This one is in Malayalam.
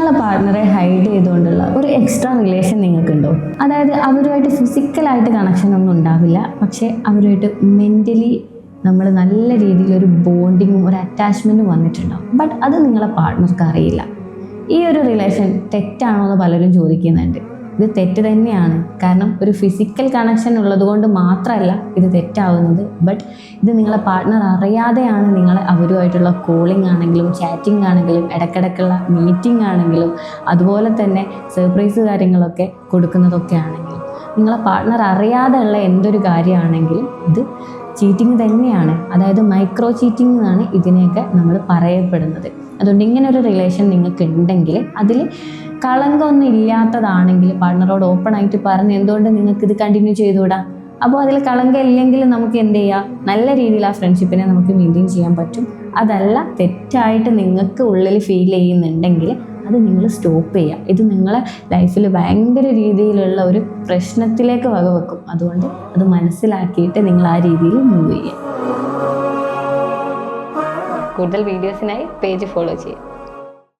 നിങ്ങളെ പാർട്ട്ണറെ ഹൈഡ് ചെയ്തുകൊണ്ടുള്ള ഒരു എക്സ്ട്രാ റിലേഷൻ നിങ്ങൾക്കുണ്ടോ? അതായത് അവരുമായിട്ട് ഫിസിക്കലായിട്ട് കണക്ഷൻ ഒന്നും ഉണ്ടാവില്ല, പക്ഷേ അവരുമായിട്ട് മെൻ്റലി നമ്മൾ നല്ല രീതിയിലൊരു ബോണ്ടിങ്ങും ഒരു അറ്റാച്ച്മെൻറ്റും വന്നിട്ടുണ്ടാവും. ബട്ട് അത് നിങ്ങളെ പാർട്ട്ണർക്ക് അറിയില്ല. ഈ ഒരു റിലേഷൻ തെറ്റാണോ എന്ന് പലരും ചോദിക്കുന്നുണ്ട്. ഇത് തെറ്റ് തന്നെയാണ്. കാരണം ഒരു ഫിസിക്കൽ കണക്ഷൻ ഉള്ളതുകൊണ്ട് മാത്രമല്ല ഇത് തെറ്റാവുന്നത്. ബട്ട് ഇത് നിങ്ങളെ പാർട്ട്ണർ അറിയാതെയാണ് നിങ്ങൾ അവരുമായിട്ടുള്ള കോളിംഗ് ആണെങ്കിലും ചാറ്റിംഗ് ആണെങ്കിലും ഇടയ്ക്കിടയ്ക്കുള്ള മീറ്റിംഗ് ആണെങ്കിലും അതുപോലെ തന്നെ സർപ്രൈസ് കാര്യങ്ങളൊക്കെ കൊടുക്കുന്നതൊക്കെ ആണെങ്കിലും നിങ്ങളെ പാർട്ട്ണർ അറിയാതെയുള്ള എന്തൊരു കാര്യമാണെങ്കിലും ഇത് ചീറ്റിംഗ് തന്നെയാണ്. അതായത് മൈക്രോ ചീറ്റിംഗ് എന്നാണ് ഇതിനെയൊക്കെ നമ്മൾ പറയപ്പെടുന്നത്. അതുകൊണ്ട് ഇങ്ങനെ ഒരു റിലേഷൻ നിങ്ങൾക്ക് ഉണ്ടെങ്കിൽ അതിൽ കളങ്കമൊന്നും ഇല്ലാത്തതാണെങ്കിൽ പാർട്ട്ണറോട് ഓപ്പണായിട്ട് പറഞ്ഞ് എന്തുകൊണ്ട് നിങ്ങൾക്കിത് കണ്ടിന്യൂ ചെയ്തുകൂടാ? അപ്പോൾ അതിൽ കളങ്കം ഇല്ലെങ്കിൽ നമുക്ക് എന്ത് ചെയ്യാം, നല്ല രീതിയിൽ ആ ഫ്രണ്ട്ഷിപ്പിനെ നമുക്ക് മെയിൻറ്റെയിൻ ചെയ്യാൻ പറ്റും. അതല്ല തെറ്റായിട്ട് നിങ്ങൾക്ക് ഉള്ളിൽ ഫീൽ ചെയ്യുന്നുണ്ടെങ്കിൽ അത് നിങ്ങൾ സ്റ്റോപ്പ് ചെയ്യുക. ഇത് നിങ്ങളെ ലൈഫിൽ ഭയങ്കര രീതിയിലുള്ള ഒരു പ്രശ്നത്തിലേക്ക് വകവെക്കും. അതുകൊണ്ട് അത് മനസ്സിലാക്കിയിട്ട് നിങ്ങൾ ആ രീതിയിൽ മൂവ് ചെയ്യുക. കൂടുതൽ വീഡിയോസിനായി പേജ് ഫോളോ ചെയ്യുക.